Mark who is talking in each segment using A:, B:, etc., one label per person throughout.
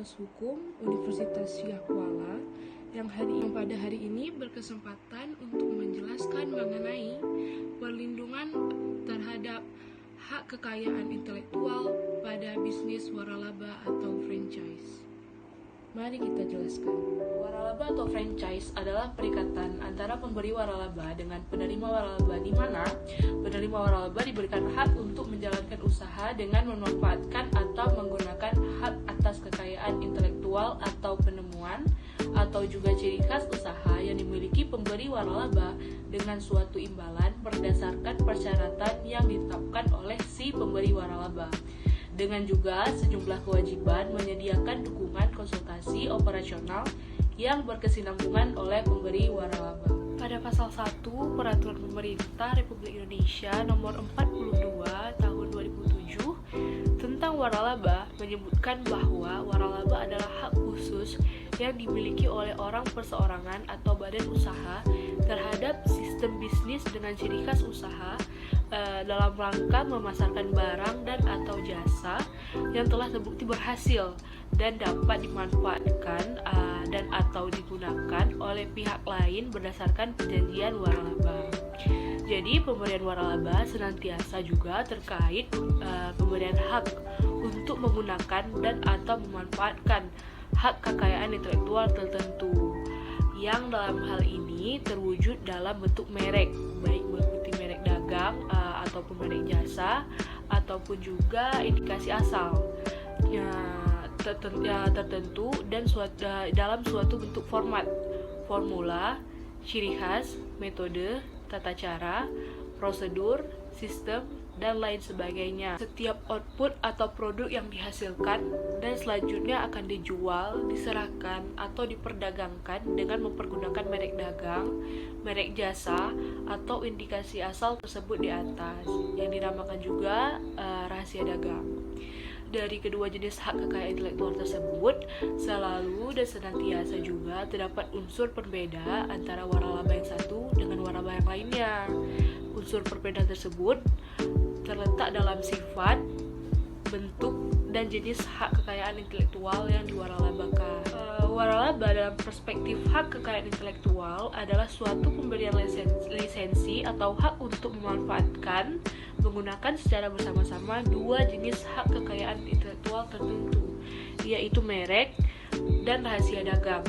A: Fakultas Hukum Universitas Syahkuala yang pada hari ini berkesempatan untuk menjelaskan mengenai perlindungan terhadap hak kekayaan intelektual pada bisnis waralaba atau franchise. Mari kita jelaskan. Waralaba atau franchise adalah perikatan antara pemberi waralaba dengan penerima waralaba, di mana penerima waralaba diberikan hak untuk menjalankan usaha dengan memanfaatkan atau menggunakan hak atas kekayaan intelektual atau penemuan atau juga ciri khas usaha yang dimiliki pemberi waralaba dengan suatu imbalan berdasarkan persyaratan yang ditetapkan oleh si pemberi waralaba, dengan juga sejumlah kewajiban menyediakan dukungan konsultasi operasional yang berkesinambungan oleh pemberi waralaba. Pada pasal 1 Peraturan Pemerintah Republik Indonesia Nomor 42 Tahun 2007 tentang waralaba menyebutkan bahwa waralaba adalah hak khusus yang dimiliki oleh orang perseorangan atau badan usaha terhadap sistem bisnis dengan ciri khas usaha dalam rangka memasarkan barang dan atau jasa yang telah terbukti berhasil dan dapat dimanfaatkan dan atau digunakan oleh pihak lain berdasarkan perjanjian waralaba. Jadi pemberian waralaba senantiasa juga terkait pemberian hak untuk menggunakan dan atau memanfaatkan hak kekayaan intelektual tertentu yang dalam hal ini terwujud dalam bentuk merek, baik meliputi merek dagang ataupun merek jasa ataupun juga indikasi asal tertentu dan dalam suatu bentuk format, formula, ciri khas, metode, tata cara, prosedur, sistem, dan lain sebagainya. Setiap output atau produk yang dihasilkan dan selanjutnya akan dijual, diserahkan, atau diperdagangkan dengan mempergunakan merek dagang, merek jasa, atau indikasi asal tersebut di atas, yang dinamakan juga rahasia dagang. Dari kedua jenis hak kekayaan intelektual tersebut, selalu dan senantiasa juga terdapat unsur pembeda antara waralaba yang satu dengan waralaba yang lainnya. Unsur perbedaan tersebut terletak dalam sifat, bentuk, dan jenis hak kekayaan intelektual yang diwaralabakan. Waralaba dalam perspektif hak kekayaan intelektual adalah suatu pemberian lisensi atau hak untuk memanfaatkan, menggunakan secara bersama-sama dua jenis hak kekayaan intelektual tertentu, yaitu merek dan rahasia dagang.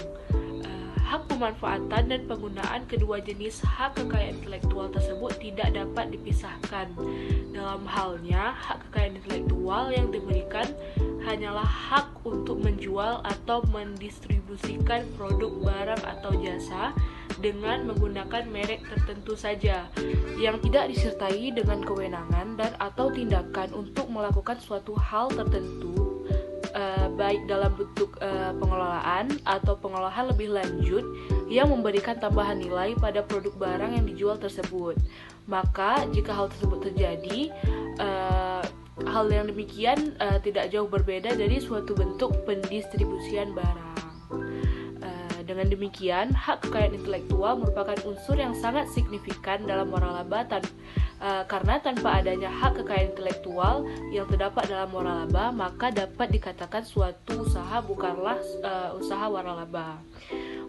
A: Hak pemanfaatan dan penggunaan kedua jenis hak kekayaan intelektual tersebut tidak dapat dipisahkan. Dalam halnya, hak kekayaan intelektual yang diberikan hanyalah hak untuk menjual atau mendistribusikan produk, barang, atau jasa dengan menggunakan merek tertentu saja, yang tidak disertai dengan kewenangan dan atau tindakan untuk melakukan suatu hal tertentu, baik dalam bentuk pengelolaan atau pengolahan lebih lanjut yang memberikan tambahan nilai pada produk barang yang dijual tersebut. Maka jika hal tersebut terjadi, hal yang demikian tidak jauh berbeda dari suatu bentuk pendistribusian barang. Dengan demikian, hak kekayaan intelektual merupakan unsur yang sangat signifikan dalam waralaba karena tanpa adanya hak kekayaan intelektual yang terdapat dalam waralaba, maka dapat dikatakan suatu usaha bukanlah usaha waralaba.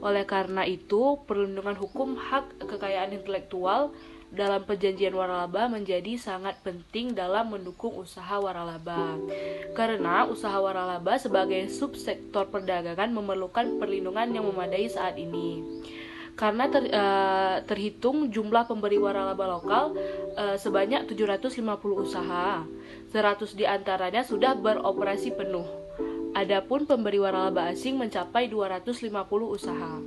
A: Oleh karena itu, perlindungan hukum hak kekayaan intelektual dalam perjanjian waralaba menjadi sangat penting dalam mendukung usaha waralaba. Karena usaha waralaba sebagai subsektor perdagangan memerlukan perlindungan yang memadai saat ini. Karena terhitung jumlah pemberi waralaba lokal sebanyak 750 usaha, 100 diantaranya sudah beroperasi penuh. Adapun pemberi waralaba asing mencapai 250 usaha.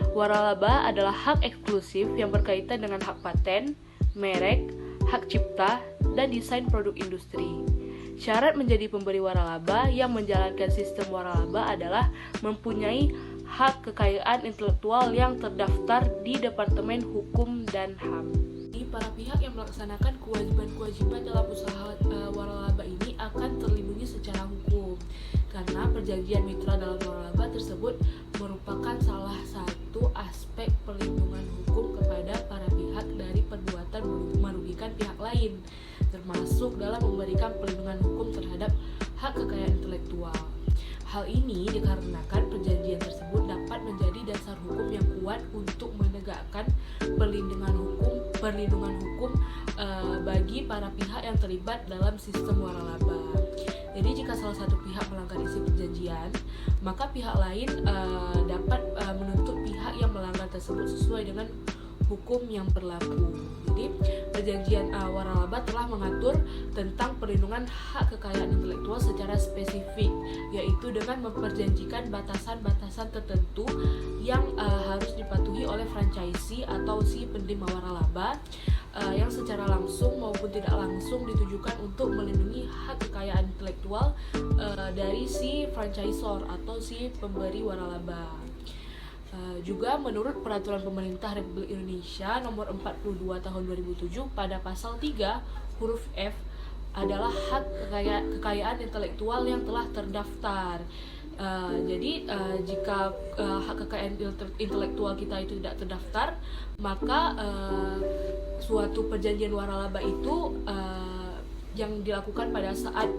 A: Waralaba adalah hak eksklusif yang berkaitan dengan hak paten, merek, hak cipta, dan desain produk industri. Syarat menjadi pemberi waralaba yang menjalankan sistem waralaba adalah mempunyai hak kekayaan intelektual yang terdaftar di Departemen Hukum dan HAM. Para pihak yang melaksanakan kewajiban-kewajiban dalam usaha waralaba ini akan terlindungi secara hukum, karena perjanjian mitra dalam waralaba tersebut merupakan salah satu aspek perlindungan hukum kepada para pihak dari perbuatan merugikan pihak lain, termasuk dalam memberikan perlindungan hukum terhadap hak kekayaan intelektual. Hal ini dikarenakan perjanjian tersebut dapat menjadi dasar hukum yang kuat untuk menegakkan perlindungan hukum bagi para pihak yang terlibat dalam sistem waralaba. Jadi jika salah satu pihak melanggar isi perjanjian, maka pihak lain dapat menuntut pihak yang melanggar tersebut sesuai dengan hukum yang berlaku. Jadi perjanjian waralaba telah mengatur tentang perlindungan hak kekayaan intelektual secara spesifik, yaitu dengan memperjanjikan batasan-batasan tertentu yang harus dipatuhi oleh franchisee atau si penerima waralaba, yang secara langsung maupun tidak langsung ditujukan untuk melindungi hak kekayaan intelektual dari si franchisor atau si pemberi waralaba. Juga menurut Peraturan Pemerintah Republik Indonesia Nomor 42 Tahun 2007 pada pasal 3 huruf F adalah hak kekayaan intelektual yang telah terdaftar. Jadi jika hak kekayaan intelektual kita itu tidak terdaftar, maka suatu perjanjian waralaba itu yang dilakukan pada saat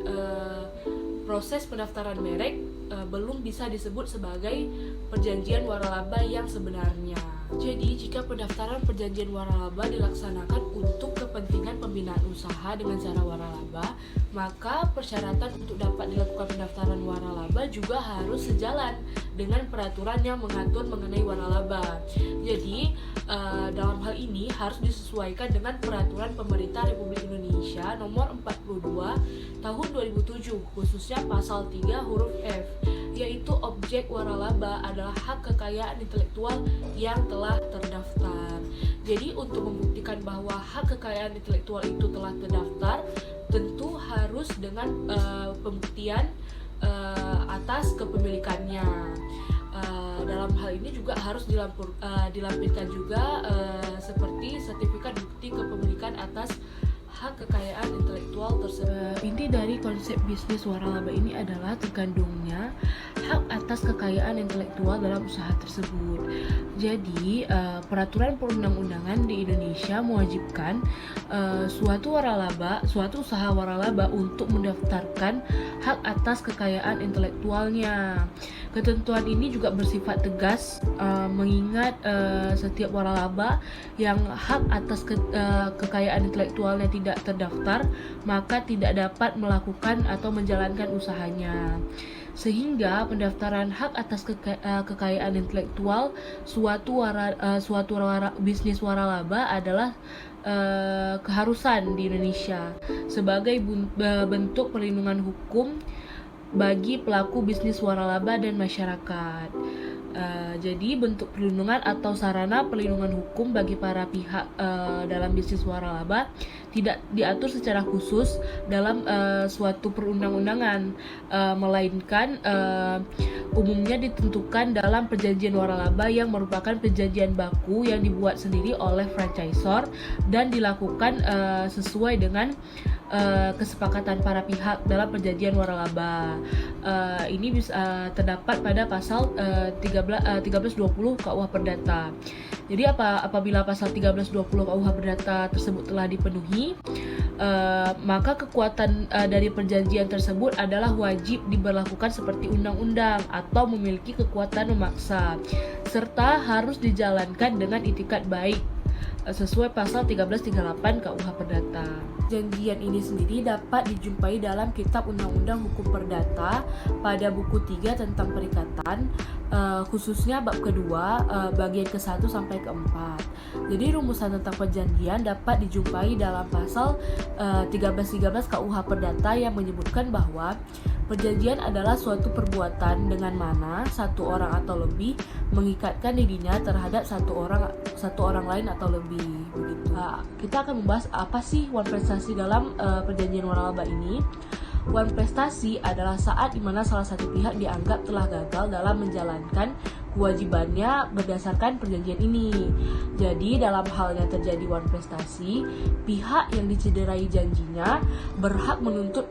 A: proses pendaftaran merek belum bisa disebut sebagai perjanjian waralaba yang sebenarnya. Jadi jika pendaftaran perjanjian waralaba dilaksanakan untuk kepentingan pembinaan usaha dengan cara waralaba, maka persyaratan untuk dapat dilakukan pendaftaran waralaba juga harus sejalan dengan peraturan yang mengatur mengenai waralaba. Jadi dalam hal ini harus disesuaikan dengan Peraturan Pemerintah Republik Indonesia Nomor 42 Tahun 2007, khususnya pasal 3 huruf F, yaitu objek waralaba adalah hak kekayaan intelektual yang telah terdaftar. Jadi untuk membuktikan bahwa hak kekayaan intelektual itu telah terdaftar, tentu harus dengan pembuktian atas kepemilikannya. Dalam hal ini juga harus dilampirkan juga seperti sertifikat bukti kepemilikan atas hak kekayaan intelektual tersebut. Inti dari konsep bisnis waralaba ini adalah terkandungnya hak atas kekayaan intelektual dalam usaha tersebut. Jadi peraturan perundang-undangan di Indonesia mewajibkan suatu usaha waralaba untuk mendaftarkan hak atas kekayaan intelektualnya. Ketentuan ini juga bersifat tegas, mengingat setiap waralaba yang hak atas kekayaan intelektualnya tidak terdaftar, maka tidak dapat melakukan atau menjalankan usahanya. Sehingga pendaftaran hak atas kekayaan intelektual suatu bisnis waralaba adalah keharusan di Indonesia sebagai bentuk perlindungan hukum bagi pelaku bisnis waralaba dan masyarakat. Jadi bentuk perlindungan atau sarana perlindungan hukum bagi para pihak dalam bisnis waralaba tidak diatur secara khusus dalam suatu perundang-undangan, melainkan umumnya ditentukan dalam perjanjian waralaba yang merupakan perjanjian baku yang dibuat sendiri oleh franchisor dan dilakukan sesuai dengan kesepakatan para pihak dalam perjanjian waralaba. Ini bisa terdapat pada pasal 1320 KUH Perdata. Jadi apabila pasal 1320 KUH Perdata tersebut telah dipenuhi, maka kekuatan dari perjanjian tersebut adalah wajib diberlakukan seperti undang-undang atau memiliki kekuatan memaksa, serta harus dijalankan dengan itikat baik sesuai pasal 1338 KUH Perdata. Perjanjian ini sendiri dapat dijumpai dalam Kitab Undang-Undang Hukum Perdata pada buku 3 tentang perikatan, khususnya bab kedua, bagian ke-1 sampai ke-4. Jadi rumusan tentang perjanjian dapat dijumpai dalam pasal 1313 KUH Perdata yang menyebutkan bahwa perjanjian adalah suatu perbuatan dengan mana satu orang atau lebih mengikatkan dirinya terhadap satu orang lain atau lebih. Begitu. Kita akan membahas apa sih wan prestasi dalam perjanjian waralaba ini. Wan prestasi adalah saat dimana salah satu pihak dianggap telah gagal dalam menjalankan kewajibannya berdasarkan perjanjian ini. Jadi dalam halnya terjadi wan prestasi, pihak yang dicederai janjinya berhak menuntut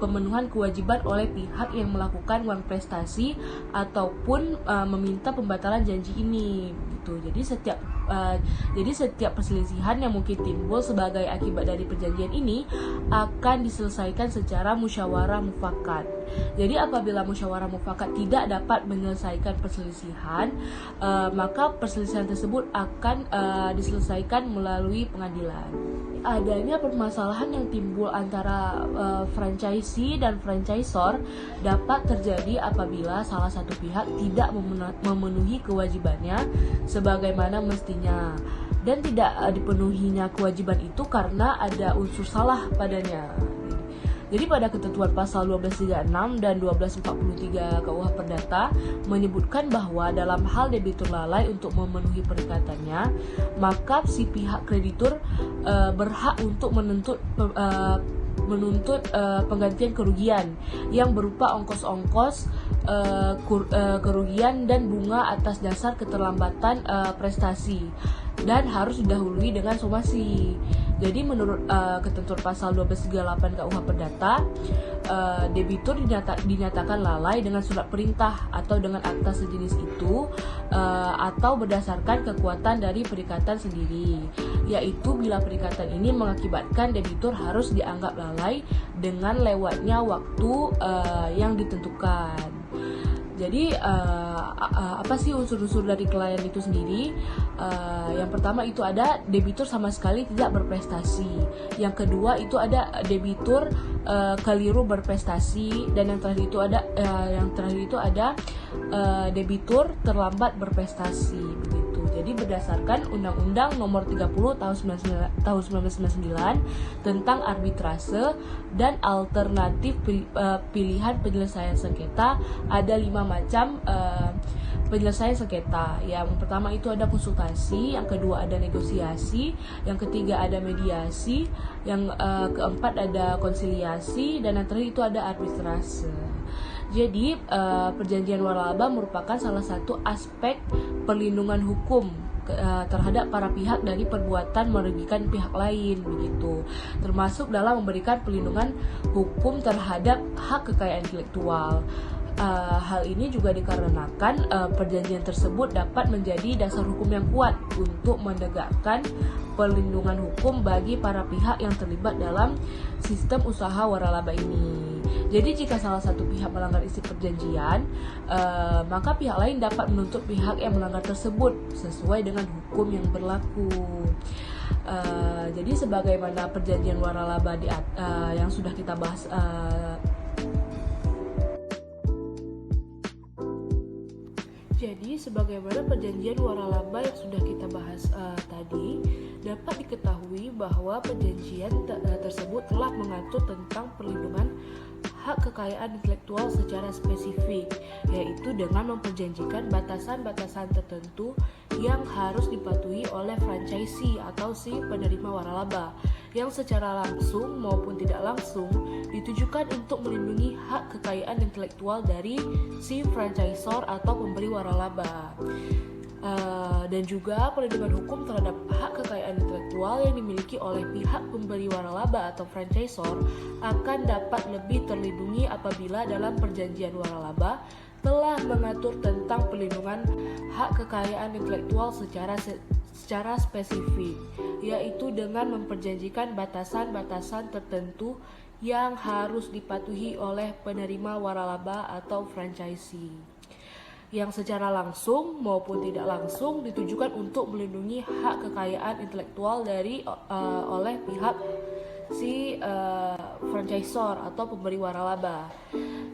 A: pemenuhan kewajiban oleh pihak yang melakukan wan prestasi ataupun meminta pembatalan janji ini. Gitu. Jadi setiap Jadi setiap perselisihan yang mungkin timbul sebagai akibat dari perjanjian ini akan diselesaikan secara musyawarah mufakat. Jadi apabila musyawarah mufakat tidak dapat menyelesaikan perselisihan, maka perselisihan tersebut akan diselesaikan melalui pengadilan. Adanya permasalahan yang timbul antara franchisee dan franchisor dapat terjadi apabila salah satu pihak tidak memenuhi kewajibannya sebagaimana mestinya, dan tidak dipenuhinya kewajiban itu karena ada unsur salah padanya. Jadi pada ketentuan pasal 1236 dan 1243 KUH Perdata menyebutkan bahwa dalam hal debitur lalai untuk memenuhi perikatannya, maka si pihak kreditur berhak untuk menuntut penggantian kerugian yang berupa ongkos-ongkos kerugian dan bunga atas dasar keterlambatan prestasi, dan harus didahului dengan somasi. Jadi menurut ketentuan pasal 1238 KUH Perdata, debitur dinyatakan lalai dengan surat perintah atau dengan akta sejenis itu, atau berdasarkan kekuatan dari perikatan sendiri, yaitu bila perikatan ini mengakibatkan debitur harus dianggap lalai dengan lewatnya waktu yang ditentukan. Jadi apa sih unsur-unsur dari klien itu sendiri? Yang pertama itu ada debitur sama sekali tidak berprestasi. Yang kedua itu ada debitur keliru berprestasi, dan yang terakhir itu ada debitur terlambat berprestasi, begitu. Jadi berdasarkan Undang-Undang Nomor 30 tahun 1999 tentang arbitrase dan alternatif pilihan penyelesaian sengketa, ada 5 macam penyelesaian sengketa. Yang pertama itu ada konsultasi, yang kedua ada negosiasi, yang ketiga ada mediasi, yang keempat ada konsiliasi, dan yang terakhir itu ada arbitrase. Jadi perjanjian waralaba merupakan salah satu aspek perlindungan hukum terhadap para pihak dari perbuatan merugikan pihak lain, begitu, termasuk dalam memberikan perlindungan hukum terhadap hak kekayaan intelektual. Hal ini juga dikarenakan perjanjian tersebut dapat menjadi dasar hukum yang kuat untuk menegakkan perlindungan hukum bagi para pihak yang terlibat dalam sistem usaha waralaba ini. Jadi jika salah satu pihak melanggar isi perjanjian, maka pihak lain dapat menuntut pihak yang melanggar tersebut sesuai dengan hukum yang berlaku. Jadi sebagaimana perjanjian waralaba yang sudah kita bahas Jadi, sebagaimana perjanjian waralaba yang sudah kita bahas tadi, dapat diketahui bahwa perjanjian tersebut telah mengatur tentang perlindungan hak kekayaan intelektual secara spesifik, yaitu dengan memperjanjikan batasan-batasan tertentu yang harus dipatuhi oleh franchisee atau si penerima waralaba, yang secara langsung maupun tidak langsung ditujukan untuk melindungi hak kekayaan intelektual dari si franchisor atau pemberi waralaba. Dan juga perlindungan hukum terhadap hak kekayaan intelektual yang dimiliki oleh pihak pemberi waralaba atau franchisor akan dapat lebih terlindungi apabila dalam perjanjian waralaba telah mengatur tentang perlindungan hak kekayaan intelektual secara spesifik, yaitu dengan memperjanjikan batasan-batasan tertentu yang harus dipatuhi oleh penerima waralaba atau franchisee, yang secara langsung maupun tidak langsung ditujukan untuk melindungi hak kekayaan intelektual oleh pihak si franchisor atau pemberi waralaba.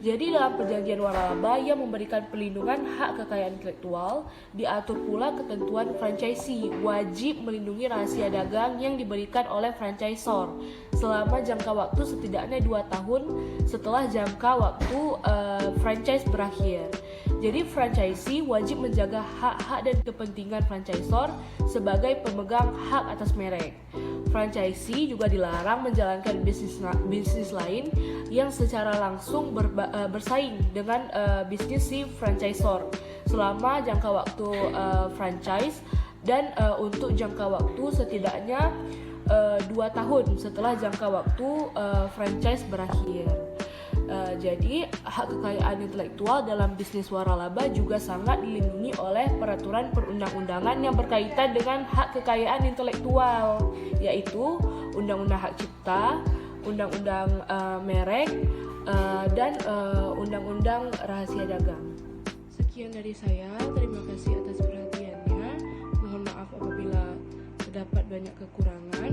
A: Jadi dalam perjanjian waralaba yang memberikan perlindungan hak kekayaan intelektual, diatur pula ketentuan franchisee wajib melindungi rahasia dagang yang diberikan oleh franchisor selama jangka waktu setidaknya 2 tahun setelah jangka waktu franchise berakhir. Jadi franchisee wajib menjaga hak-hak dan kepentingan franchisor sebagai pemegang hak atas merek. Franchisee juga dilarang menjalankan bisnis lain yang secara langsung bersaing dengan bisnis si franchisor selama jangka waktu franchise, dan untuk jangka waktu setidaknya 2 tahun setelah jangka waktu franchise berakhir. Jadi hak kekayaan intelektual dalam bisnis waralaba juga sangat dilindungi oleh peraturan perundang-undangan yang berkaitan dengan hak kekayaan intelektual, yaitu Undang-Undang Hak Cipta, Undang-Undang Merek, dan Undang-Undang Rahasia Dagang. Sekian dari saya, terima kasih atas perhatiannya. Mohon maaf apabila terdapat banyak kekurangan.